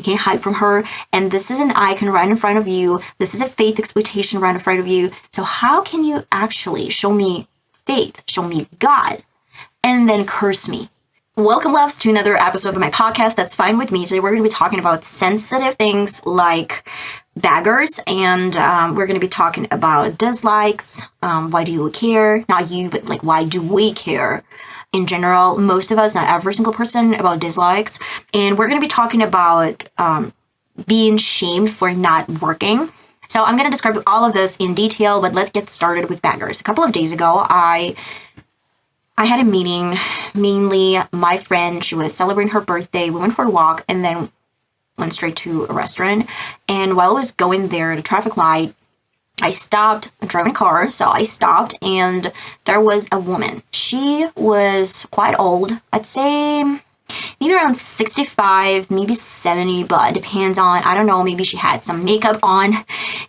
You can't hide from her. And this is an icon right in front of you. This is a faith exploitation right in front of you. So how can you actually show me faith, show me God, and then curse me? Welcome, loves, to another episode of my podcast, That's Fine With Me. Today we're going to be talking about sensitive things like beggars, and we're going to be talking about dislikes. Why do you care? Not you, but like, why do we care? In general, most of us, not every single person, about dislikes. And we're going to be talking about being shamed for not working. So I'm going to describe all of this in detail, but let's get started with beggars. A couple of days ago, I had a meeting, mainly my friend, she was celebrating her birthday. We went for a walk and then went straight to a restaurant. And while I was going there at a traffic light, I stopped. I'm driving a car, so I stopped, and there was a woman. She was quite old. I'd say maybe around 65, maybe 70, but it depends on, I don't know, maybe she had some makeup on,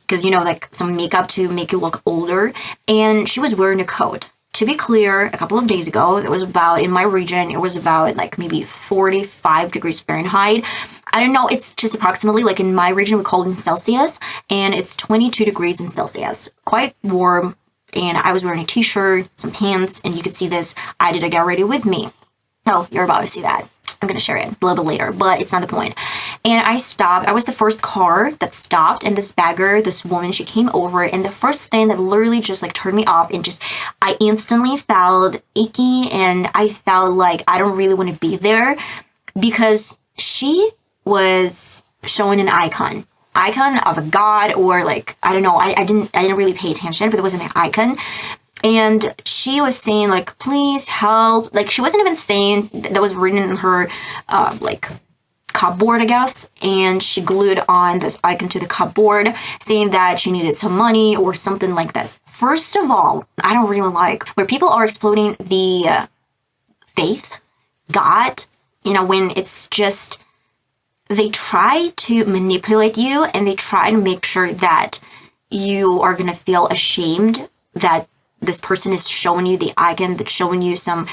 because, you know, like some makeup to make you look older, and she was wearing a coat. To be clear, a couple of days ago, it was about, in my region, it was about like maybe 45 degrees Fahrenheit. I don't know, it's just approximately, like in my region, we call it in Celsius, and it's 22 degrees in Celsius. Quite warm, and I was wearing a t-shirt, some pants, and you could see this. I did a get ready with me. Oh, you're about to see that. I'm going to share it a little bit later, but it's not the point. And I stopped. I was the first car that stopped, and this beggar, this woman, she came over, and the first thing that literally just like turned me off, and just I instantly felt icky, and I felt like I don't really want to be there, because she was showing an icon of a god, or like, I don't know, I didn't really pay attention, but it was an icon. And she was saying, like, please help. Like, she wasn't even saying, that was written in her, like, cupboard, I guess. And she glued on this icon to the cupboard, saying that she needed some money or something like this. First of all, I don't really like where people are exploiting the faith, God, you know, when it's just, they try to manipulate you, and they try to make sure that you are going to feel ashamed that this person is showing you the icon, that's showing you some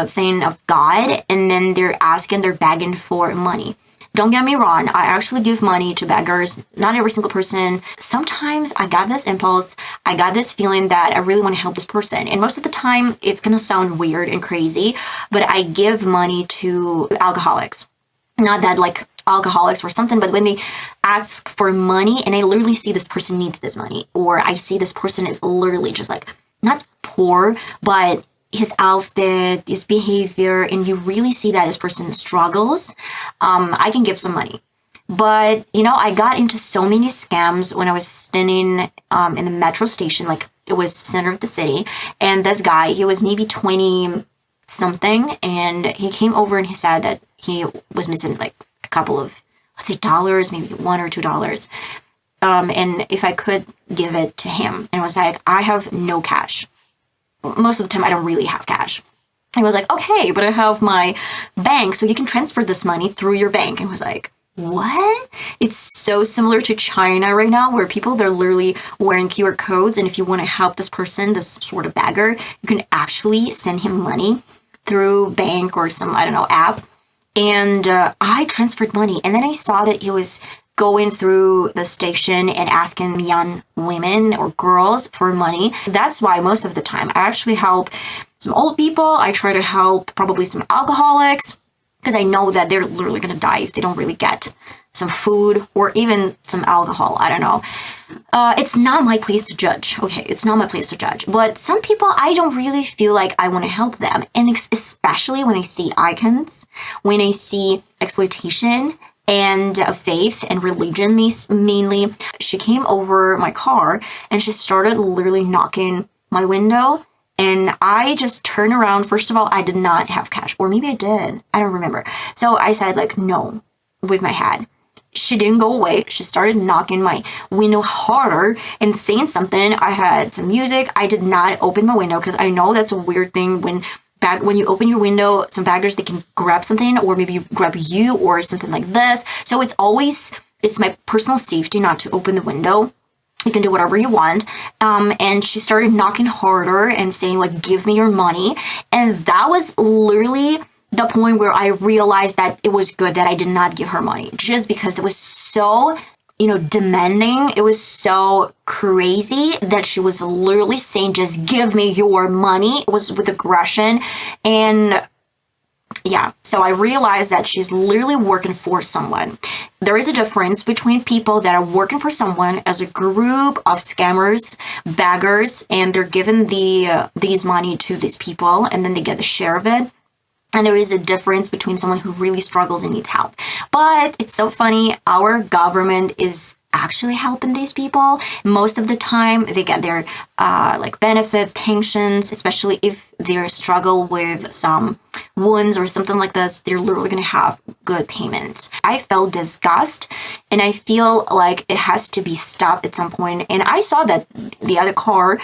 thing of God, and then they're begging for money. Don't get me wrong, I actually give money to beggars, not every single person. Sometimes I got this impulse, I got this feeling that I really want to help this person, and most of the time it's gonna sound weird and crazy, but I give money to alcoholics. Not that like alcoholics or something, but when they ask for money and I literally see this person needs this money, or I see this person is literally just like, not poor, but his outfit, his behavior, and you really see that this person struggles, I can give some money. But, you know, I got into so many scams when I was standing in the metro station, like it was center of the city, and this guy, he was maybe 20 something, and he came over and he said that he was missing like a couple of, let's say, dollars, maybe $1 or $2. And if I could give it to him, and it was like, I have no cash. Most of the time, I don't really have cash. He was like, okay, but I have my bank, so you can transfer this money through your bank. And I was like, what? It's so similar to China right now, where people, they're literally wearing QR codes, and if you want to help this person, this sort of beggar, you can actually send him money through bank or some, I don't know, app. And I transferred money, and then I saw that he was going through the station and asking young women or girls for money. That's why most of the time I actually help some old people. I try to help probably some alcoholics, because I know that they're literally going to die if they don't really get some food or even some alcohol. I don't know. It's not my place to judge. Okay, it's not my place to judge. But some people, I don't really feel like I want to help them. And especially when I see icons, when I see exploitation, and faith and religion mainly. She came over my car and she started literally knocking my window, and I just turned around. First of all, I did not have cash, or maybe I did, I don't remember. So I said like no with my head. She didn't go away. She started knocking my window harder and saying something. I had some music. I did not open my window, because I know that's a weird thing when you open your window, some baggers, they can grab something, or maybe grab you or something like this. So it's my personal safety not to open the window. You can do whatever you want. And she started knocking harder and saying like, give me your money. And that was literally the point where I realized that it was good that I did not give her money, just because it was so, demanding. It was so crazy that she was literally saying, just give me your money. It was with aggression. And yeah, so I realized that she's literally working for someone. There is a difference between people that are working for someone as a group of scammers, baggers, and they're given these money to these people, and then they get a share of it. And there is a difference between someone who really struggles and needs help. But it's so funny, our government is actually helping these people. Most of the time, they get their benefits, pensions, especially if they struggle with some wounds or something like this. They're literally going to have good payments. I felt disgust, and I feel like it has to be stopped at some point. And I saw that the other car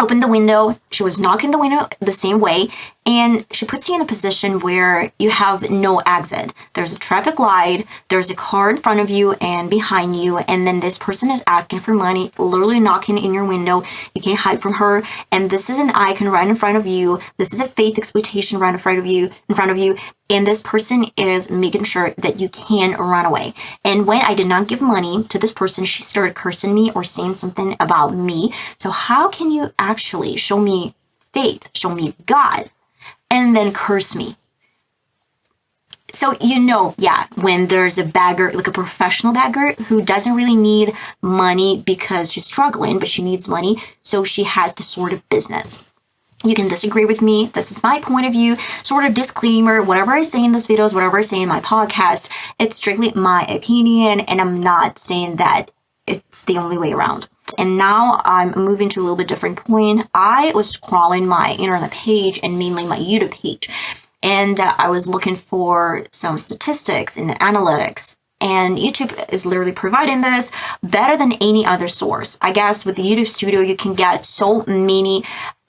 opened the window. She was knocking the window the same way, and she puts you in a position where you have no exit. There's a traffic light, there's a car in front of you and behind you, and then this person is asking for money, literally knocking in your window. You can't hide from her, and this is an icon right in front of you. This is a faith exploitation right in front of you, and this person is making sure that you can run away. And when I did not give money to this person, she started cursing me or saying something about me. So how can you actually show me faith, show me God, and then curse me? So, when there's a bagger, like a professional bagger who doesn't really need money because she's struggling, but she needs money, so she has this sort of business. You can disagree with me. This is my point of view. Sort of disclaimer, whatever I say in this videos, whatever I say in my podcast, it's strictly my opinion, and I'm not saying that it's the only way around. And now I'm moving to a little bit different point. I was scrolling my internet page and mainly my YouTube page, and I was looking for some statistics and analytics. And YouTube is literally providing this better than any other source. I guess with the YouTube Studio, you can get so many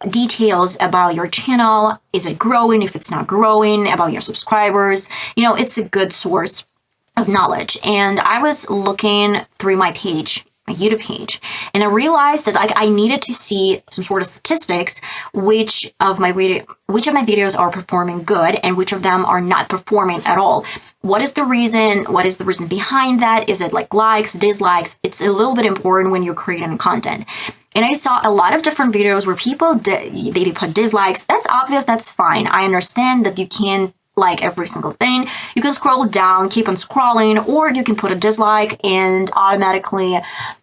details about your channel. Is it growing? If it's not growing, about your subscribers. It's a good source of knowledge. And I was looking through my page, my YouTube page, and I realized that I needed to see some sort of statistics, which of my videos are performing good and which of them are not performing at all. What is the reason? What is the reason behind that? Is it like likes, dislikes? It's a little bit important when you're creating content. And I saw a lot of different videos where people they put dislikes. That's obvious. That's fine. I understand that you can't like every single thing. You can scroll down, keep on scrolling, or you can put a dislike and automatically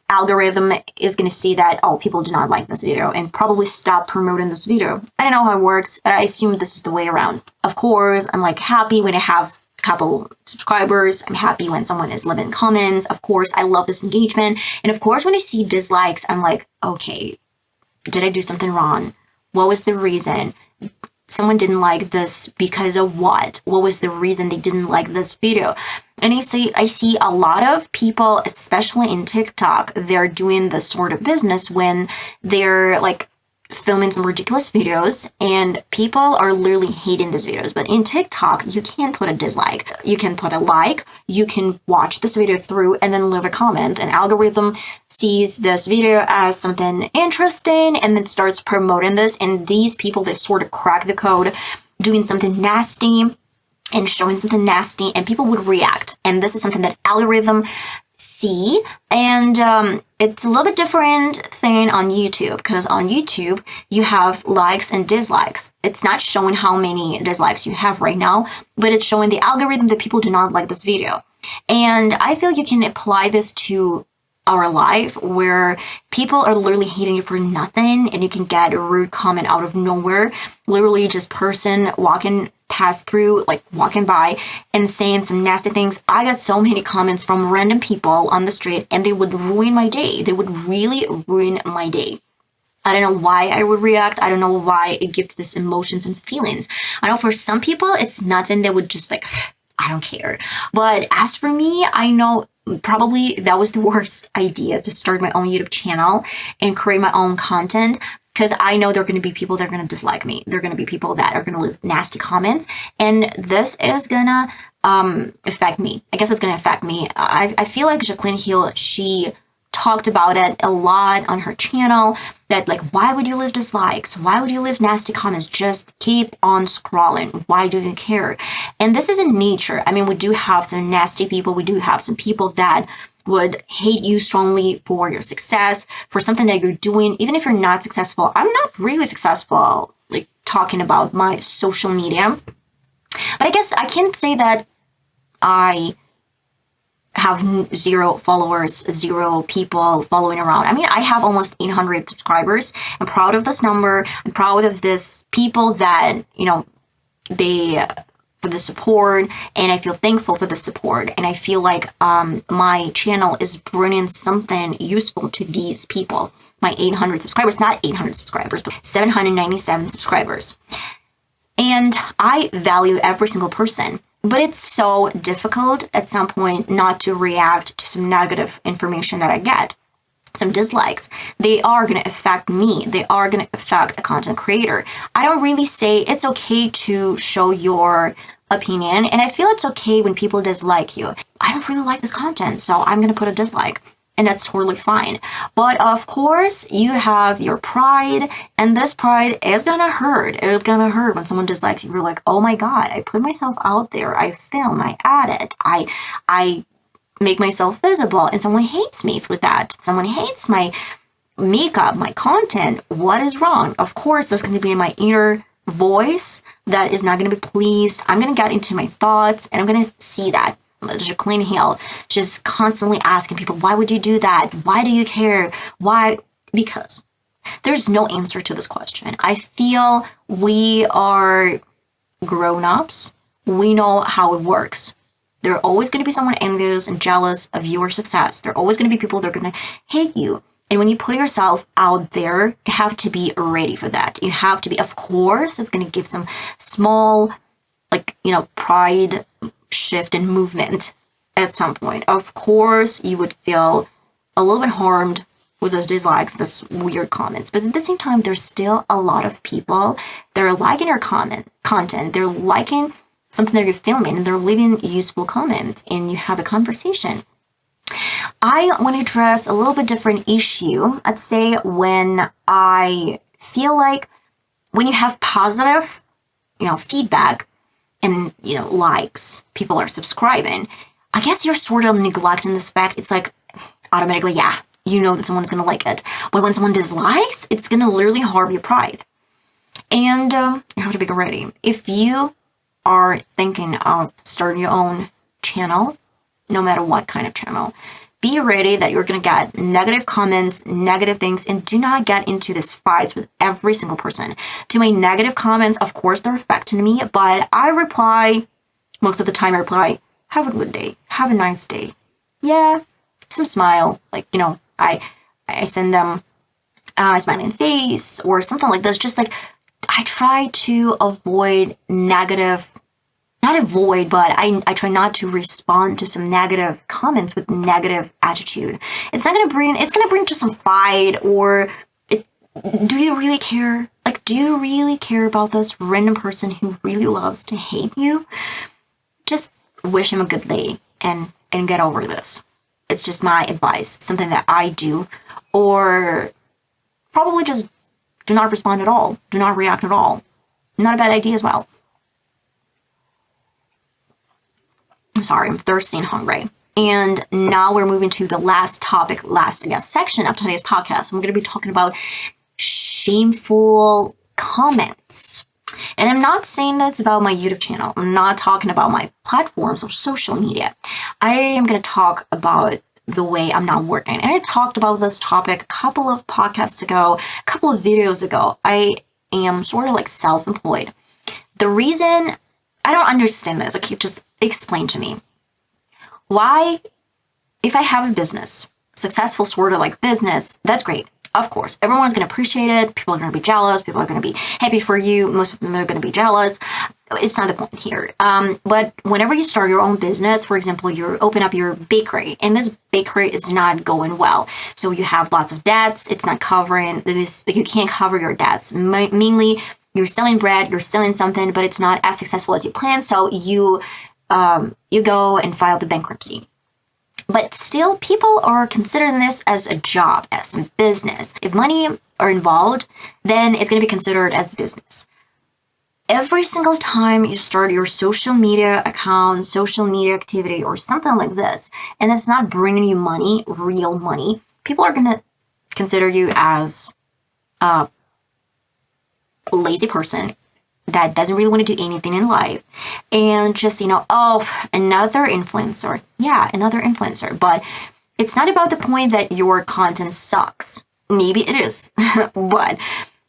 algorithm is going to see that, oh, people do not like this video and probably stop promoting this video. I don't know how it works, but I assume this is the way around. Of course, I'm happy when I have a couple subscribers. I'm happy when someone is leaving comments. Of course, I love this engagement. And of course, when I see dislikes, I'm like, okay, did I do something wrong? What was the reason? Someone didn't like this because of what? What was the reason they didn't like this video? And I see a lot of people, especially in TikTok, they're doing this sort of business when they're filming some ridiculous videos and people are literally hating these videos. But in TikTok, you can put a dislike. You can put a like. You can watch this video through and then leave a comment. An algorithm sees this video as something interesting and then starts promoting this. And these people, they sort of crack the code, doing something nasty and showing something nasty, and people would react. And this is something that algorithm see, and it's a little bit different thing on YouTube, because on YouTube you have likes and dislikes. It's not showing how many dislikes you have right now, but it's showing the algorithm that people do not like this video. And I feel you can apply this to our life, where people are literally hating you for nothing, and you can get a rude comment out of nowhere, literally just person walking by and saying some nasty things. I got so many comments from random people on the street, and they would ruin my day. They would really ruin my day. I don't know why I would react. I don't know why it gives this emotions and feelings. I know for some people, it's nothing. They would just I don't care. But as for me, I know probably that was the worst idea, to start my own YouTube channel and create my own content, because I know there are going to be people that are going to dislike me. There are going to be people that are going to leave nasty comments, and this is going to affect me. I guess it's going to affect me. I feel like Jacqueline Hill, she talked about it a lot on her channel, that like, why would you leave dislikes? Why would you leave nasty comments? Just keep on scrolling. Why do you care? And this is in nature. I mean, we do have some nasty people. We do have some people that would hate you strongly for your success, for something that you're doing, even if you're not successful. I'm not really successful, like talking about my social media, but I guess I can't say that I have 0 followers, 0 people following around. I mean, I have almost 800 subscribers. I'm proud of this number. I'm proud of this people that, you know, they for the support, and I feel thankful for the support, and I feel like my channel is bringing something useful to these people. My 800 subscribers, not 800 subscribers, but 797 subscribers. And I value every single person, but it's so difficult at some point not to react to some negative information that I get. Some dislikes, they are going to affect me. They are going to affect a content creator. I don't really say it's okay to show your opinion, and I feel it's okay when people dislike you. I don't really like this content, so I'm going to put a dislike, and that's totally fine. But of course, you have your pride, and this pride is going to hurt. It's going to hurt when someone dislikes you. You're like, oh my God, I put myself out there. I film, I edit, I make myself visible, and someone hates me for that. Someone hates my makeup, my content. What is wrong? Of course, there's going to be my inner voice that is not going to be pleased. I'm going to get into my thoughts, and I'm going to see that. Jacqueline Hale, just constantly asking people, why would you do that? Why do you care? Why? Because there's no answer to this question. I feel we are grown-ups. We know how it works. There are always going to be someone envious and jealous of your success. There are always going to be people that are going to hate you. And when you put yourself out there, you have to be ready for that. You have to be, of course, it's going to give some small, like, you know, pride shift and movement at some point. Of course, you would feel a little bit harmed with those dislikes, those weird comments. But at the same time, there's still a lot of people that are liking your content. They're liking something that you're filming, and they're leaving useful comments, and you have a conversation. I want to address a little bit different issue. I'd say when I feel like when you have positive, you know, feedback and, you know, likes, people are subscribing, I guess you're sort of neglecting this fact. It's like automatically, yeah, you know that someone's going to like it. But when someone dislikes, it's going to literally harm your pride. And you have to be ready. If you are thinking of starting your own channel, no matter what kind of channel, be ready that you're going to get negative comments, negative things, and do not get into this fights with every single person. To my negative comments, of course, they're affecting me, but I reply, most of the time I reply, have a good day, have a nice day. Yeah, some smile, like, you know, I send them a smiling face or something like this. Just like, I try to avoid negative, not avoid, but I try not to respond to some negative comments with negative attitude. It's going to bring just some fight, or do you really care? Like, do you really care about this random person who really loves to hate you? Just wish him a good day and get over this. It's just my advice, something that I do, or probably just do not respond at all. Do not react at all. Not a bad idea as well. I'm sorry, I'm thirsty and hungry. And now we're moving to the last topic, last, I guess, section of today's podcast. I'm going to be talking about shameful comments. And I'm not saying this about my YouTube channel. I'm not talking about my platforms or social media. I am going to talk about the way I'm not working. And I talked about this topic a couple of podcasts ago, a couple of videos ago. I am sort of like self-employed. The reason I don't understand this, okay, just explain to me. Why, if I have a business, successful sort of like business, that's great. Of course, everyone's going to appreciate it. People are going to be jealous. People are going to be happy for you. Most of them are going to be jealous. It's not the point here. But whenever you start your own business, for example, you open up your bakery, and this bakery is not going well. So you have lots of debts. It's not covering this. Like, you can't cover your debts. Mainly, you're selling bread, you're selling something, but it's not as successful as you planned. So you go and file the bankruptcy. But still, people are considering this as a job, as a business. If money are involved, then it's going to be considered as business. Every single time you start your social media account, social media activity, or something like this, and it's not bringing you money, real money, people are going to consider you as a lazy person that doesn't really want to do anything in life, and just, oh, another influencer. Yeah, another influencer. But it's not about the point that your content sucks. Maybe it is, but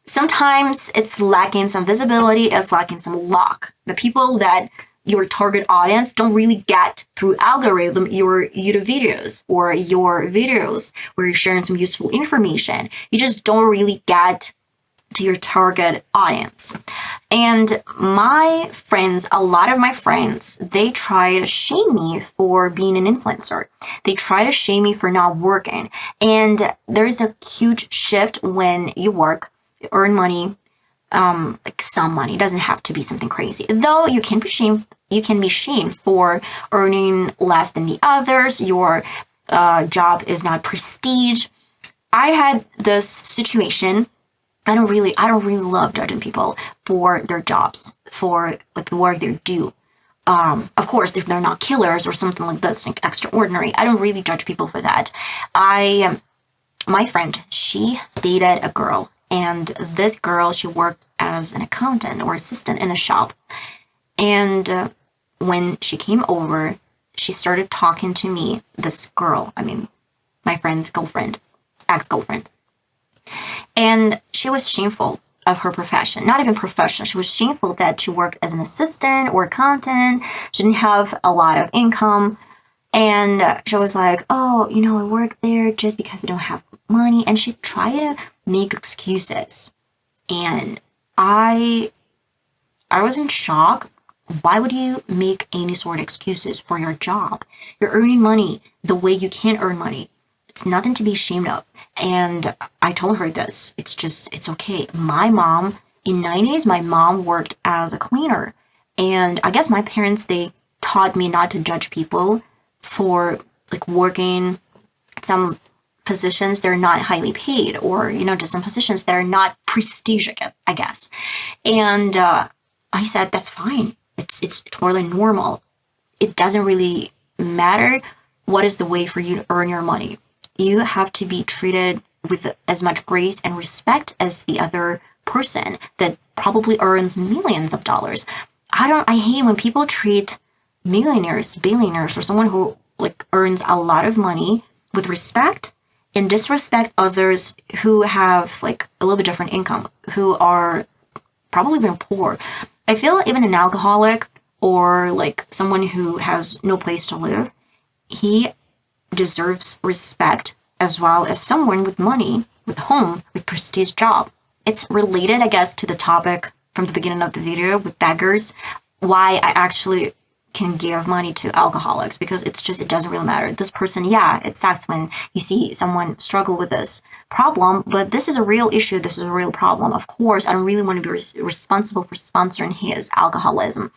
sometimes it's lacking some visibility, it's lacking some luck. The people that your target audience don't really get through algorithm your YouTube videos or your videos where you're sharing some useful information. You just don't really get to your target audience. And my friends, a lot of my friends, they try to shame me for being an influencer. They try to shame me for not working. And there's a huge shift when you work, you earn money, like some money. It doesn't have to be something crazy. Though you can be shamed for earning less than the others. Your job is not prestige. I had this situation. I don't really love judging people for their jobs, for like the work they do. Of course, if they're not killers or something like this, like extraordinary, I don't really judge people for that. My friend, she dated a girl, and this girl, she worked as an accountant or assistant in a shop. And when she came over, she started talking to me, this girl, my friend's girlfriend, ex-girlfriend. And she was shameful of her profession, not even professional. She was shameful that she worked as an assistant or accountant. She didn't have a lot of income. And she was like, oh, I work there just because I don't have money. And she tried to make excuses. And I was in shock. Why would you make any sort of excuses for your job? You're earning money the way you can earn money. It's nothing to be ashamed of. And I told her this. It's okay. My mom, in 90s, my mom worked as a cleaner. And I guess my parents, they taught me not to judge people for like working some positions that are not highly paid, or, just some positions that are not prestige, I guess. And I said, that's fine. It's totally normal. It doesn't really matter what is the way for you to earn your money. You have to be treated with as much grace and respect as the other person that probably earns millions of dollars. I hate when people treat millionaires, billionaires, or someone who like earns a lot of money with respect and disrespect others who have like a little bit different income, who are probably even poor. I feel even an alcoholic or like someone who has no place to live, he deserves respect as well as someone with money, with home, with prestige job. It's related, I guess, to the topic from the beginning of the video with beggars, why I actually can give money to alcoholics, because it doesn't really matter. This person, yeah, it sucks when you see someone struggle with this problem, but this is a real issue. This is a real problem. Of course, I don't really want to be responsible for sponsoring his alcoholism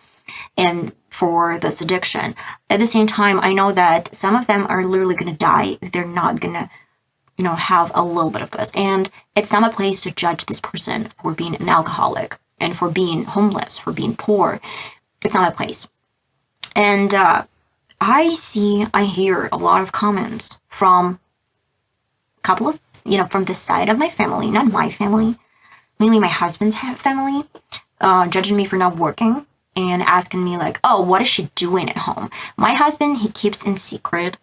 and for this addiction. At the same time, I know that some of them are literally going to die if they're not going to, have a little bit of this. And it's not my place to judge this person for being an alcoholic and for being homeless, for being poor. It's not my place. And I hear a lot of comments from a couple of, from this side of my family, not my family, mainly my husband's family, judging me for not working and asking me like, oh, what is she doing at home? My husband, he keeps in secret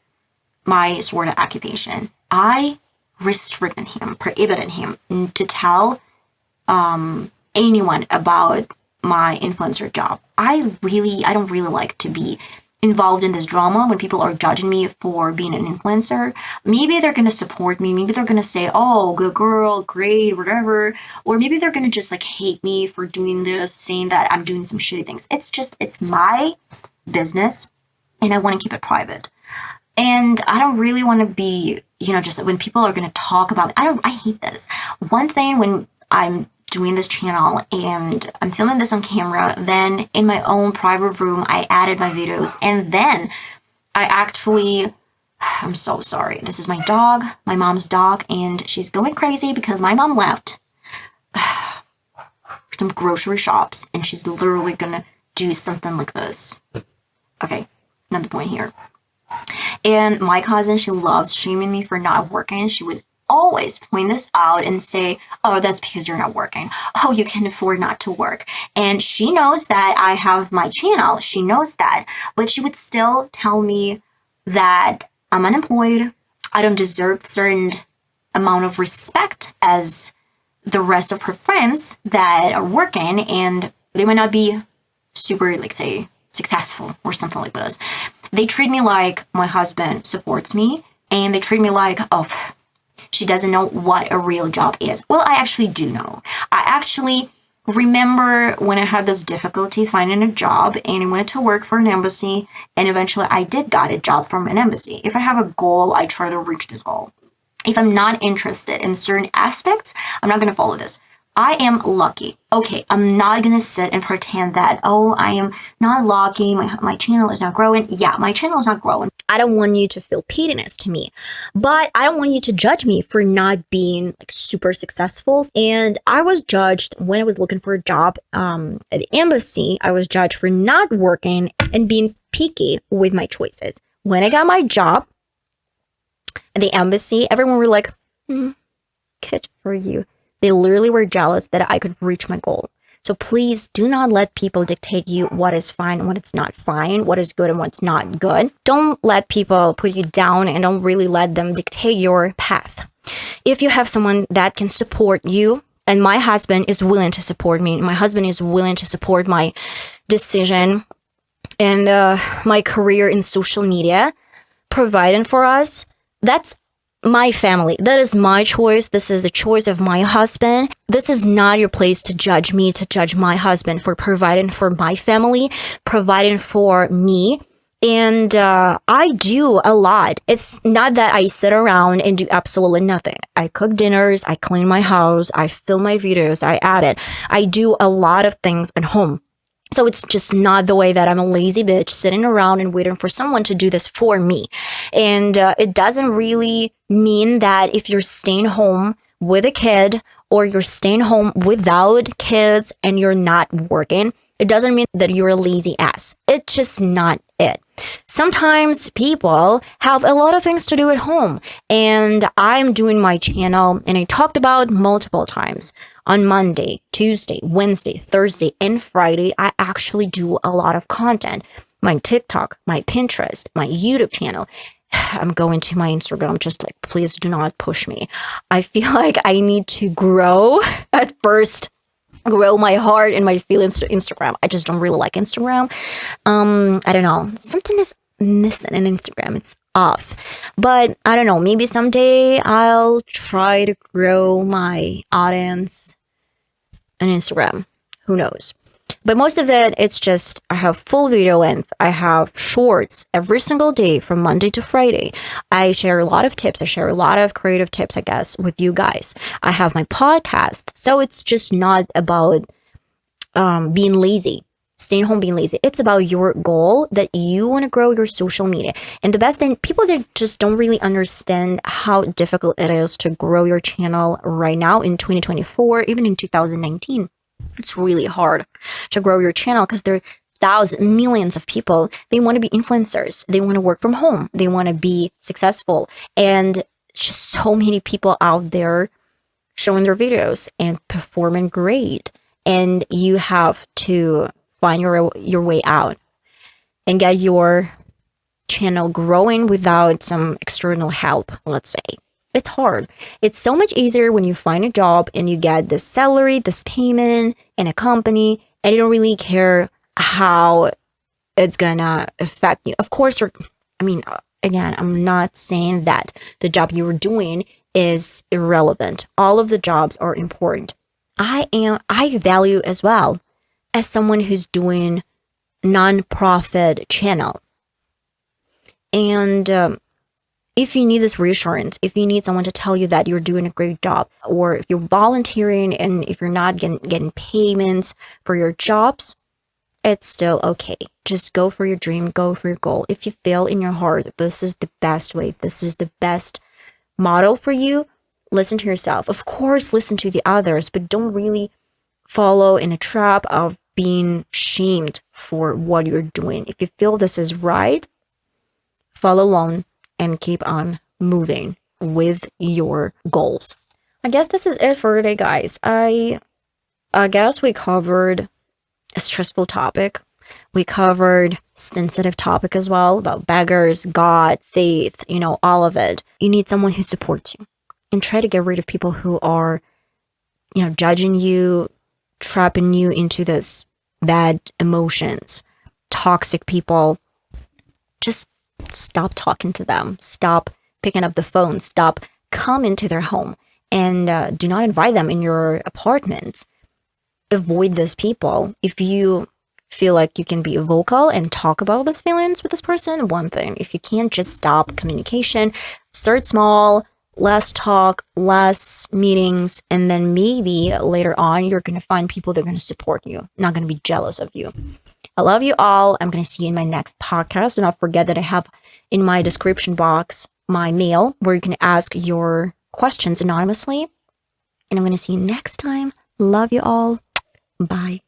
my sort of occupation. I restricted him, prohibited him to tell anyone about my influencer job. I don't really like to be involved in this drama when people are judging me for being an influencer. Maybe they're going to support me. Maybe they're going to say, oh, good girl, great, whatever. Or maybe they're going to just like hate me for doing this, saying that I'm doing some shitty things. It's my business and I want to keep it private. And I don't really want to be, just when people are going to talk about it. I hate this. One thing when I'm doing this channel and I'm filming this on camera, then in my own private room, I added my videos, and then I actually I'm so sorry. This is my dog, my mom's dog, and she's going crazy because my mom left for some grocery shops, and she's literally gonna do something like this. Okay, not the point here. And my cousin, she loves shaming me for not working. She would always point this out and say, oh, that's because you're not working. Oh, you can afford not to work. And she knows that I have my channel. She knows that. But she would still tell me that I'm unemployed. I don't deserve certain amount of respect as the rest of her friends that are working, and they might not be super, like, say, successful or something like this. They treat me like my husband supports me, and they treat me like, oh, she doesn't know what a real job is. Well, I actually do know. I actually remember when I had this difficulty finding a job, and I went to work for an embassy, and eventually I did got a job from an embassy. If I have a goal, I try to reach this goal. If I'm not interested in certain aspects, I'm not going to follow this. I am lucky. Okay, I'm not going to sit and pretend that, oh, I am not lucky. My channel is not growing. Yeah, my channel is not growing. I don't want you to feel pettiness to me, but I don't want you to judge me for not being like super successful. And I was judged when I was looking for a job at the embassy. I was judged for not working and being picky with my choices. When I got my job at the embassy, everyone were like, good for you. They literally were jealous that I could reach my goal. So please do not let people dictate you what is fine and what is not fine, what is good and what's not good. Don't let people put you down, and don't really let them dictate your path. If you have someone that can support you, and my husband is willing to support me, my husband is willing to support my decision and my career in social media, providing for us, that's my family. That is my choice. This is the choice of my husband. This is not your place to judge me, to judge my husband for providing for my family, providing for me. And I do a lot. It's not that I sit around and do absolutely nothing. I cook dinners, I clean my house, I film my videos, I edit. I do a lot of things at home. So it's just not the way that I'm a lazy bitch sitting around and waiting for someone to do this for me. And it doesn't really mean that if you're staying home with a kid or you're staying home without kids and you're not working, it doesn't mean that you're a lazy ass. It's just not it. Sometimes people have a lot of things to do at home, and I'm doing my channel, and I talked about multiple times on Monday, Tuesday, Wednesday, Thursday, and Friday. I actually do a lot of content. My TikTok, my Pinterest, my YouTube channel. I'm going to my Instagram, just like, please do not push me. I feel like I need to grow at first. Grow my heart and my feelings to Instagram. I just don't really like Instagram. I don't know. Something is missing in Instagram. It's off. But I don't know. Maybe someday I'll try to grow my audience on Instagram. Who knows? But most of it, it's just I have full video length. I have shorts every single day from Monday to Friday. I share a lot of tips. I share a lot of creative tips, I guess, with you guys. I have my podcast. So it's just not about being lazy, staying home being lazy. It's about your goal that you want to grow your social media. And the best thing, people that just don't really understand how difficult it is to grow your channel right now in 2024, even in 2019. It's really hard to grow your channel because there are thousands, millions of people. They want to be influencers. They want to work from home. They want to be successful. And just so many people out there showing their videos and performing great. And you have to find your way out and get your channel growing without some external help, let's say. It's hard. It's so much easier when you find a job and you get this salary, this payment in a company, and you don't really care how it's gonna affect you. Of course, again, I'm not saying that the job you're doing is irrelevant. All of the jobs are important. I value as well as someone who's doing non-profit channel. And if you need this reassurance, if you need someone to tell you that you're doing a great job, or if you're volunteering and if you're not getting payments for your jobs, it's still okay. Just go for your dream, go for your goal. If you feel in your heart, this is the best way, this is the best model for you, listen to yourself. Of course, listen to the others, but don't really follow in a trap of being shamed for what you're doing. If you feel this is right, follow along and keep on moving with your goals. I guess this is it for today, guys. I guess we covered a stressful topic. We covered sensitive topic as well about beggars, God, faith, all of it. You need someone who supports you, and try to get rid of people who are, judging you, trapping you into this bad emotions, toxic people. Just stop talking to them. Stop picking up the phone. Stop coming to their home, and do not invite them in your apartment. Avoid these people. If you feel like you can be vocal and talk about these feelings with this person, one thing. If you can't, just stop communication. Start small, less talk, less meetings, and then maybe later on you're going to find people that are going to support you, not going to be jealous of you. I love you all. I'm going to see you in my next podcast. Do not forget that I have in my description box my mail where you can ask your questions anonymously. And I'm going to see you next time. Love you all. Bye.